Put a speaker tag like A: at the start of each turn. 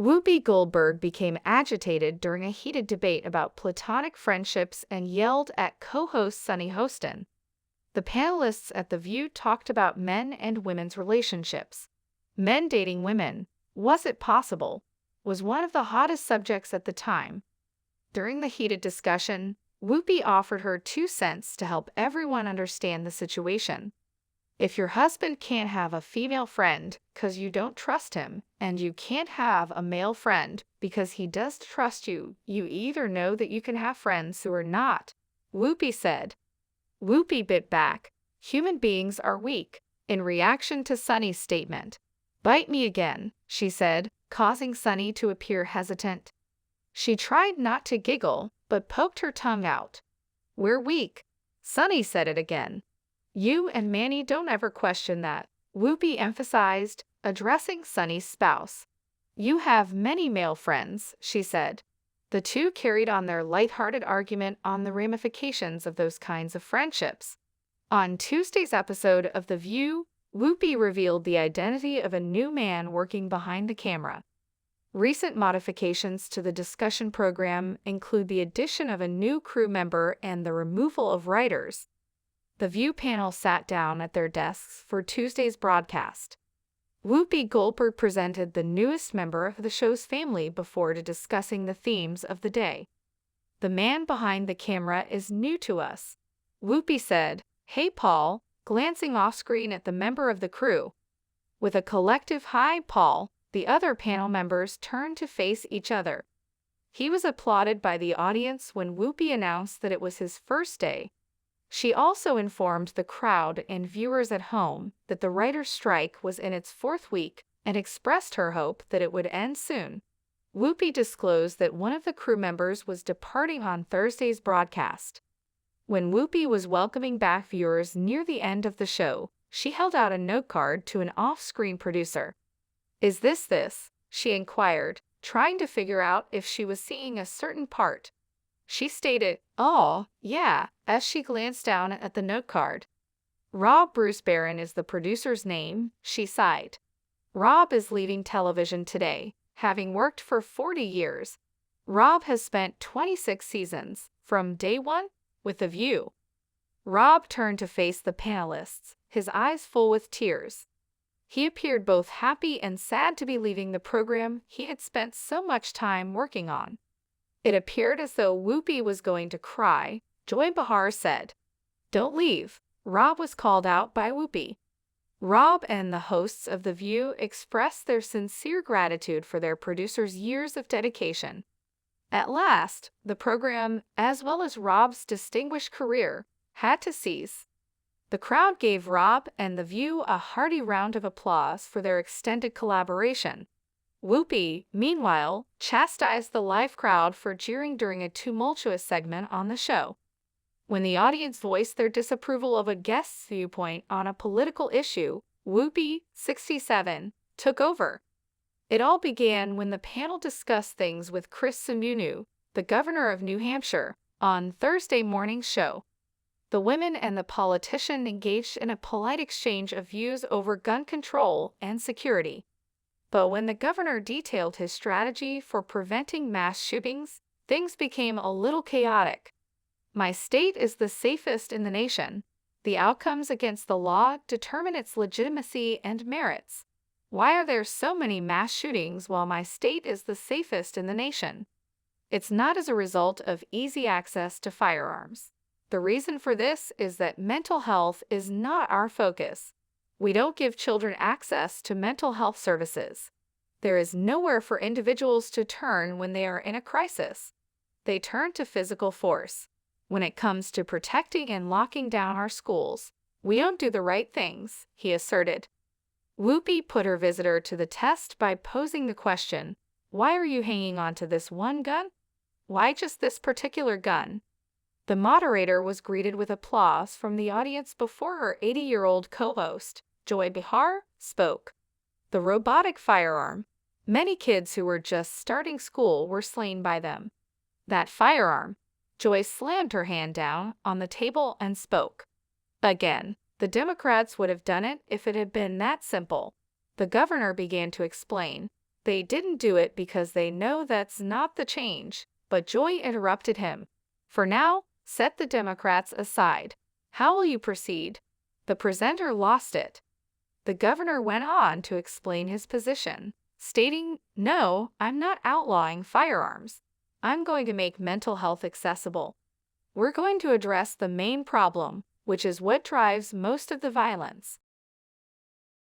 A: Whoopi Goldberg became agitated during a heated debate about platonic friendships and yelled at co-host Sunny Hostin. The panelists at The View talked about men and women's relationships. Men dating women, was it possible, was one of the hottest subjects at the time. During the heated discussion, Whoopi offered her 2 cents to help everyone understand the situation. If your husband can't have a female friend because you don't trust him, and you can't have a male friend because he does trust you, you either know that you can have friends who are not, Whoopi said. Whoopi bit back, human beings are weak, in reaction to Sunny's statement. Bite me again, she said, causing Sunny to appear hesitant. She tried not to giggle, but poked her tongue out. We're weak. Sunny said it again. You and Manny don't ever question that, Whoopi emphasized, addressing Sunny's spouse. You have many male friends, she said. The two carried on their lighthearted argument on the ramifications of those kinds of friendships. On Tuesday's episode of The View, Whoopi revealed the identity of a new man working behind the camera. Recent modifications to the discussion program include the addition of a new crew member and the removal of writers. The View panel sat down at their desks for Tuesday's broadcast. Whoopi Goldberg presented the newest member of the show's family before discussing the themes of the day. The man behind the camera is new to us, Whoopi said. Hey Paul, glancing off-screen at the member of the crew. With a collective "Hi, Paul," the other panel members turned to face each other. He was applauded by the audience when Whoopi announced that it was his first day. She also informed the crowd and viewers at home that the writer's strike was in its 4th week and expressed her hope that it would end soon. Whoopi disclosed that one of the crew members was departing on Thursday's broadcast. When Whoopi was welcoming back viewers near the end of the show, she held out a note card to an off-screen producer. Is this? She inquired, trying to figure out if she was seeing a certain part. She stated, "Oh, yeah," as she glanced down at the note card. Rob Bruce Barron is the producer's name, she sighed. Rob is leaving television today, having worked for 40 years. Rob has spent 26 seasons, from day one, with The View. Rob turned to face the panelists, his eyes full with tears. He appeared both happy and sad to be leaving the program he had spent so much time working on. It appeared as though Whoopi was going to cry. Joy Behar said, "Don't leave." Rob was called out by Whoopi. Rob and the hosts of The View expressed their sincere gratitude for their producer's years of dedication. At last, the program, as well as Rob's distinguished career, had to cease. The crowd gave Rob and The View a hearty round of applause for their extended collaboration. Whoopi, meanwhile, chastised the live crowd for jeering during a tumultuous segment on the show. When the audience voiced their disapproval of a guest's viewpoint on a political issue, Whoopi, 67, took over. It all began when the panel discussed things with Chris Sununu, the governor of New Hampshire, on Thursday morning's show. The women and the politician engaged in a polite exchange of views over gun control and security. But when the governor detailed his strategy for preventing mass shootings, things became a little chaotic. My state is the safest in the nation. The outcomes against the law determine its legitimacy and merits. Why are there so many mass shootings while my state is the safest in the nation? It's not as a result of easy access to firearms. The reason for this is that mental health is not our focus. We don't give children access to mental health services. There is nowhere for individuals to turn when they are in a crisis. They turn to physical force. When it comes to protecting and locking down our schools, we don't do the right things, he asserted. Whoopi put her visitor to the test by posing the question, why are you hanging on to this one gun? Why just this particular gun? The moderator was greeted with applause from the audience before her 80-year-old co-host, Joy Behar, spoke. The robotic firearm. Many kids who were just starting school were slain by them. That firearm. Joy slammed her hand down on the table and spoke. Again, the Democrats would have done it if it had been that simple. The governor began to explain. They didn't do it because they know that's not the change. But Joy interrupted him. For now, set the Democrats aside. How will you proceed? The presenter lost it. The governor went on to explain his position, stating, "No, I'm not outlawing firearms. I'm going to make mental health accessible. We're going to address the main problem, which is what drives most of the violence.